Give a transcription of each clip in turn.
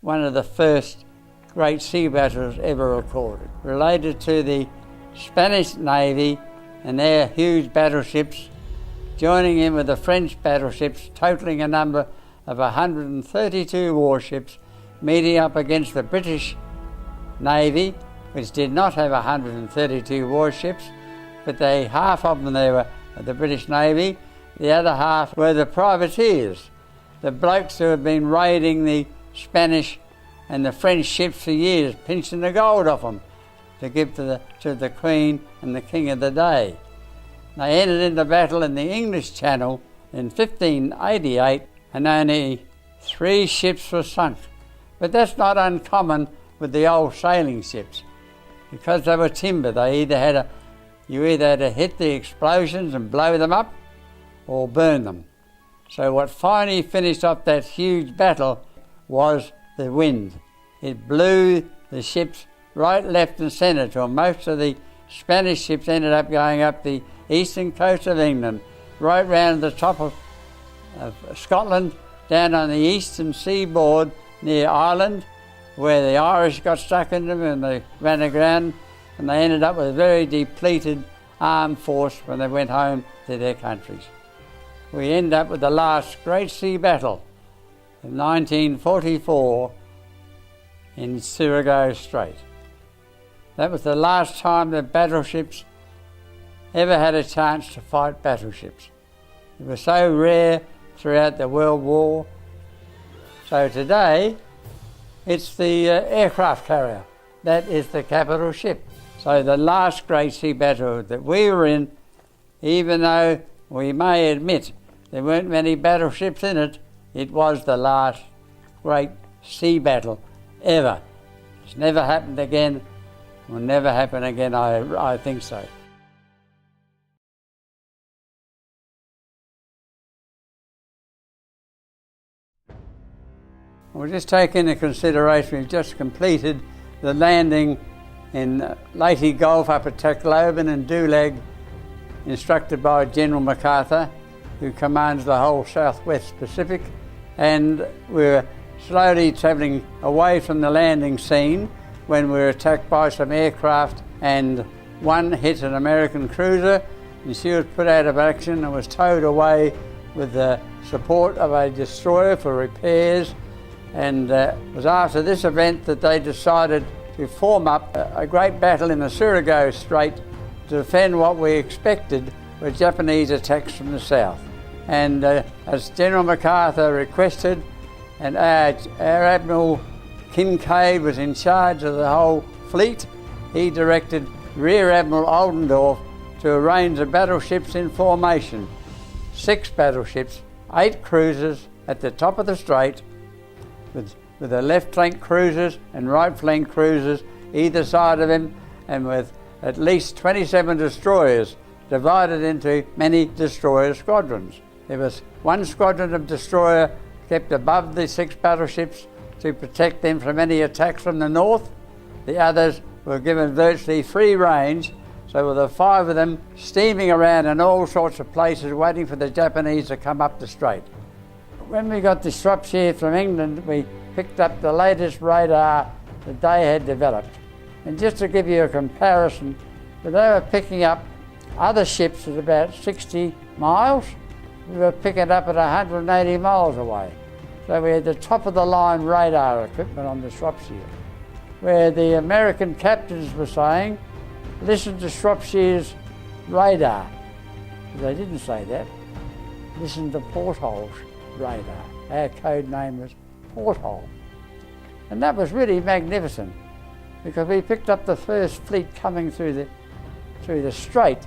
one of the first great sea battles ever recorded, related to the Spanish Navy and their huge battleships joining in with the French battleships, totaling a number of 132 warships, meeting up against the British Navy, which did not have 132 warships, but half of them they were the British Navy, the other half were the privateers, the blokes who had been raiding the Spanish and the French ships for years, pinching the gold off them to give to the Queen and the King of the day. They entered into battle in the English Channel in 1588 and only 3 ships were sunk. But that's not uncommon with the old sailing ships. Because they were timber, you either had to hit the explosions and blow them up or burn them. So what finally finished off that huge battle was the wind. It blew the ships right, left and centre till most of the Spanish ships ended up going up the eastern coast of England, right round the top of Scotland, down on the eastern seaboard near Ireland, where the Irish got stuck in them and they ran aground, and they ended up with a very depleted armed force when they went home to their countries. We end up with the last great sea battle in 1944 in Surrey Strait. That was the last time that battleships ever had a chance to fight battleships. It was so rare throughout the World War. So today, it's the aircraft carrier. That is the capital ship. So the last great sea battle that we were in, even though we may admit there weren't many battleships in it, it was the last great sea battle ever. It's never happened again, will never happen again, I think so. We'll just take into consideration we've just completed the landing in Leyte Gulf up at Tacloban and Dulag, instructed by General MacArthur, who commands the whole southwest Pacific, and we're slowly travelling away from the landing scene when we were attacked by some aircraft, and one hit an American cruiser and she was put out of action and was towed away with the support of a destroyer for repairs. And it was after this event that they decided to form up a great battle in the Surrey Strait to defend what we expected were Japanese attacks from the south. And as General MacArthur requested, and our Admiral Kincaid was in charge of the whole fleet, he directed Rear Admiral Oldendorf to arrange the battleships in formation. 6 battleships, 8 cruisers at the top of the strait, with the left flank cruisers and right flank cruisers either side of him, and with at least 27 destroyers divided into many destroyer squadrons. There was one squadron of destroyer kept above the 6 battleships to protect them from any attacks from the north. The others were given virtually free range, so with the 5 of them steaming around in all sorts of places waiting for the Japanese to come up the strait. When we got to Shropshire from England, we picked up the latest radar that they had developed. And just to give you a comparison, they were picking up other ships at about 60 miles. We were picking up at 180 miles away. So we had the top of the line radar equipment on the Shropshire, where the American captains were saying, listen to Shropshire's radar. They didn't say that. Listen to Porthole's radar. Our code name was Porthole. And that was really magnificent, because we picked up the first fleet coming through the strait.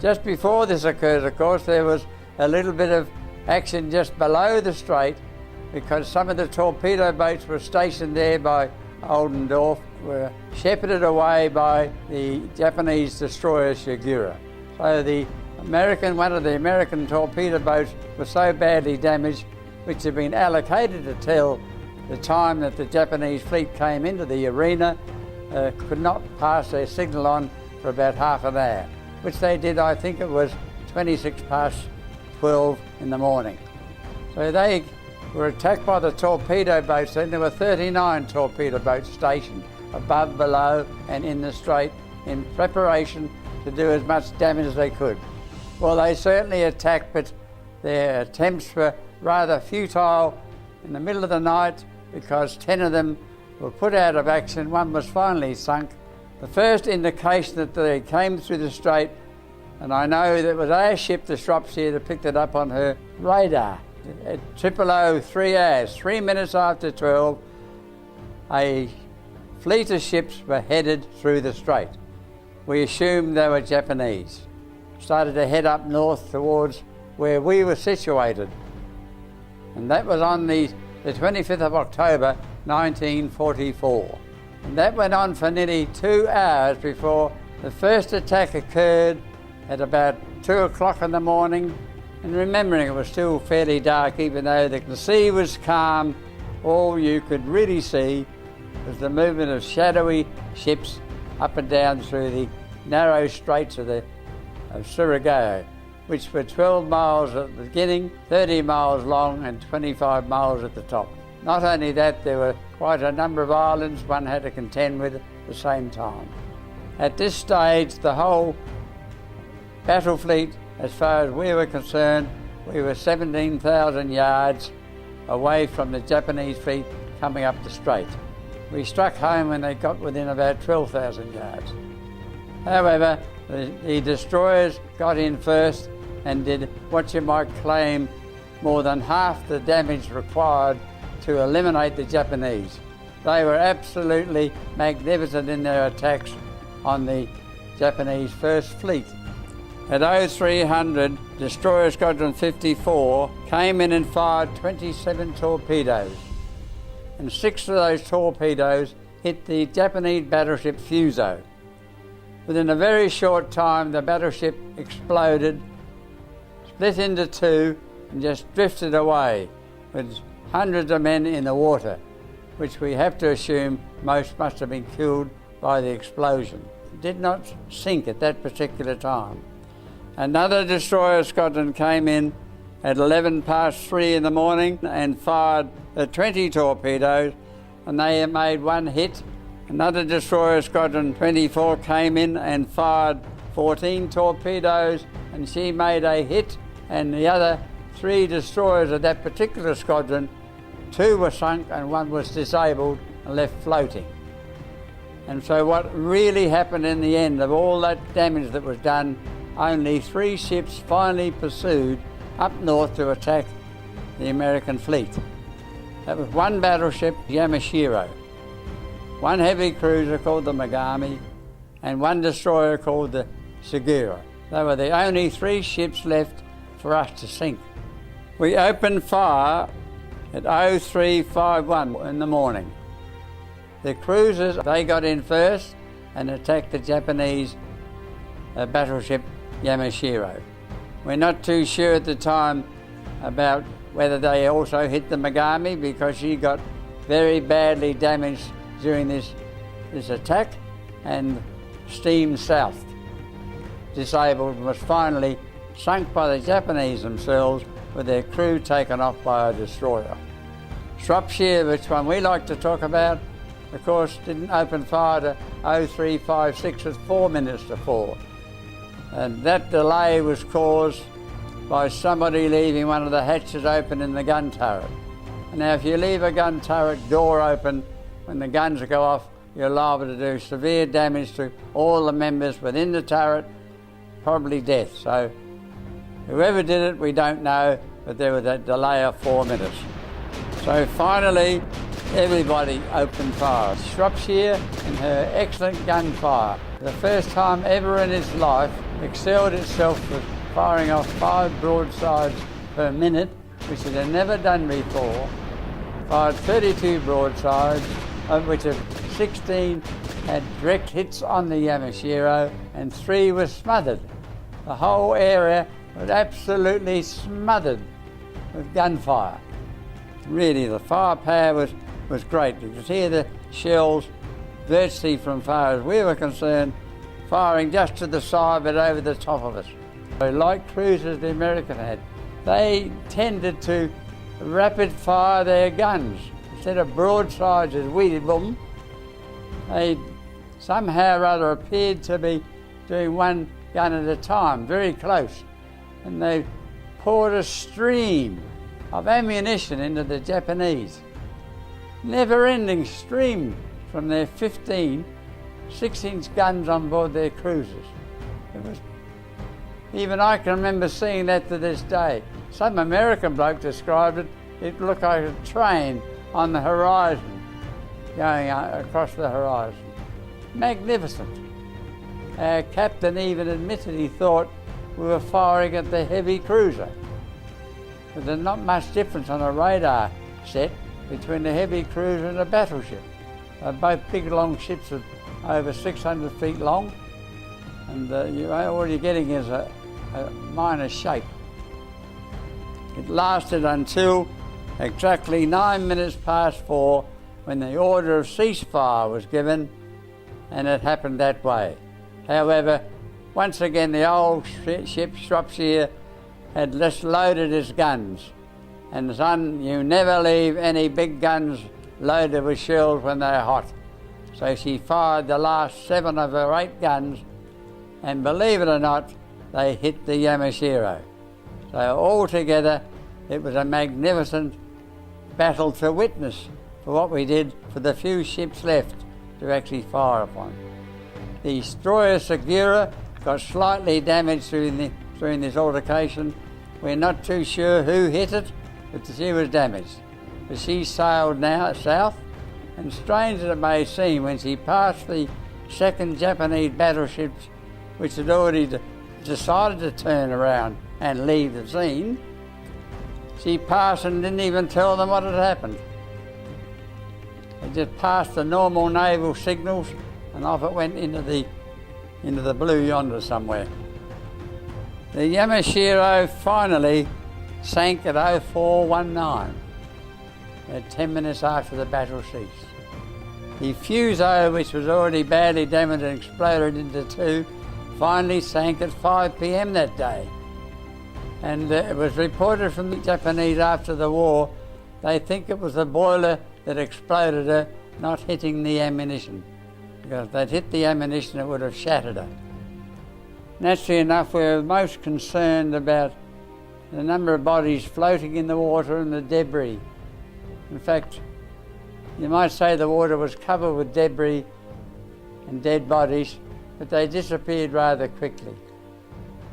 Just before this occurred, of course, there was a little bit of action just below the strait, because some of the torpedo boats were stationed there by Oldendorf, were shepherded away by the Japanese destroyer Shigura. So one of the American torpedo boats was so badly damaged, which had been allocated to tell the time that the Japanese fleet came into the arena, could not pass their signal on for about half an hour, which they did, I think it was 26 past 12 in the morning. So they were attacked by the torpedo boats. Then there were 39 torpedo boats stationed above, below and in the strait in preparation to do as much damage as they could. Well, they certainly attacked, but their attempts were rather futile in the middle of the night because 10 of them were put out of action. One was finally sunk. The first indication that they came through the strait, and I know that it was our ship, the Shropshire, that picked it up on her radar. At 0003 hours, 3 minutes after 12, a fleet of ships were headed through the strait. We assumed they were Japanese. Started to head up north towards where we were situated. And that was on the 25th of October 1944. And that went on for nearly 2 hours before the first attack occurred at about 2 o'clock in the morning. And remembering it was still fairly dark, even though the sea was calm, all you could really see was the movement of shadowy ships up and down through the narrow straits of Surigao, which were 12 miles at the beginning, 30 miles long and 25 miles at the top. Not only that, there were quite a number of islands one had to contend with at the same time. At this stage, the whole battle fleet, as far as we were concerned, we were 17,000 yards away from the Japanese fleet coming up the strait. We struck home when they got within about 12,000 yards. However, the destroyers got in first and did what you might claim more than half the damage required to eliminate the Japanese. They were absolutely magnificent in their attacks on the Japanese First Fleet. At 0300, Destroyer Squadron 54 came in and fired 27 torpedoes. And 6 of those torpedoes hit the Japanese battleship Fuso. Within a very short time, the battleship exploded, split into 2, and just drifted away with hundreds of men in the water, which we have to assume most must have been killed by the explosion. It did not sink at that particular time. Another destroyer squadron came in at 3 in the morning and fired 20 torpedoes, and they made one hit. Another destroyer squadron 24 came in and fired 14 torpedoes, and she made a hit, and the other 3 destroyers of that particular squadron, 2 were sunk and 1 was disabled and left floating. And so what really happened in the end of all that damage that was done, only 3 ships finally pursued up north to attack the American fleet. That was 1 battleship, Yamashiro, 1 heavy cruiser called the Megami, and 1 destroyer called the Segura. They were the only 3 ships left for us to sink. We opened fire at 0351 in the morning. The cruisers, they got in first and attacked the Japanese battleship Yamashiro. We're not too sure at the time about whether they also hit the Megami, because she got very badly damaged during this attack and steamed south. Disabled and was finally sunk by the Japanese themselves, with their crew taken off by a destroyer. Shropshire, which one we like to talk about, of course, didn't open fire to 0356 at 4 minutes to 4. And that delay was caused by somebody leaving one of the hatches open in the gun turret. And now if you leave a gun turret door open when the guns go off, you're liable to do severe damage to all the members within the turret, probably death. So whoever did it, we don't know, but there was a delay of 4 minutes. So finally, everybody opened fire. Shropshire, in her excellent gunfire, for the first time ever in its life, excelled itself with firing off 5 broadsides per minute, which it had never done before. Fired 32 broadsides, of which 16 had direct hits on the Yamashiro and 3 were smothered. The whole area was absolutely smothered with gunfire. Really, the firepower was great. You could hear the shells virtually from far as we were concerned, firing just to the side but over the top of us. So like cruisers the American had, they tended to rapid fire their guns. Instead of broadsides as we did them, they somehow or other appeared to be doing one gun at a time, very close. And they poured a stream of ammunition into the Japanese. Never-ending stream from their 15 6-inch guns on board their cruisers. Even I can remember seeing that to this day. Some American bloke described it. It looked like a train on the horizon, going across the horizon. Magnificent. Our captain even admitted he thought we were firing at the heavy cruiser. But there's not much difference on a radar set between a heavy cruiser and a battleship. They're both big long ships of over 600 feet long, and all you're getting is a minor shape. It lasted until exactly 9 minutes past 4 when the order of ceasefire was given, and it happened that way. However, once again the old ship Shropshire had just loaded its guns, and son, you never leave any big guns loaded with shells when they're hot. So she fired the last 7 of her 8 guns, and believe it or not, they hit the Yamashiro. So altogether, it was a magnificent battle to witness for what we did for the few ships left to actually fire upon. The destroyer Segura got slightly damaged during this altercation. We're not too sure who hit it, but she was damaged. But she sailed now south, and strange as it may seem, when she passed the second Japanese battleships, which had already decided to turn around and leave the scene, she passed and didn't even tell them what had happened. They just passed the normal naval signals, and off it went into the blue yonder somewhere. The Yamashiro finally sank at 0419, at 10 minutes after the battle ceased. The Fuso, which was already badly damaged and exploded into 2, finally sank at 5 p.m. that day. And it was reported from the Japanese after the war, they think it was the boiler that exploded her, not hitting the ammunition. Because if they'd hit the ammunition, it would have shattered her. Naturally enough, we were most concerned about the number of bodies floating in the water and the debris. In fact, you might say the water was covered with debris and dead bodies, but they disappeared rather quickly.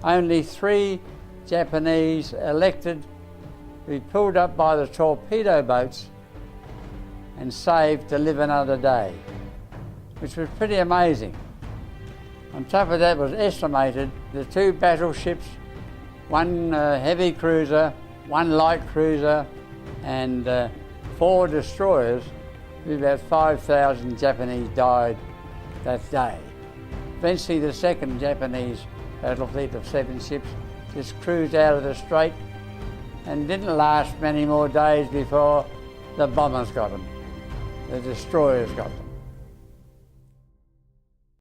Only 3 Japanese elected to be pulled up by the torpedo boats and saved to live another day, which was pretty amazing. On top of that, was estimated the 2 battleships, 1 heavy cruiser, 1 light cruiser, and 4 destroyers, about 5,000 Japanese died that day. Eventually the second Japanese battle fleet of 7 ships just cruised out of the strait and didn't last many more days before the bombers got them, the destroyers got them.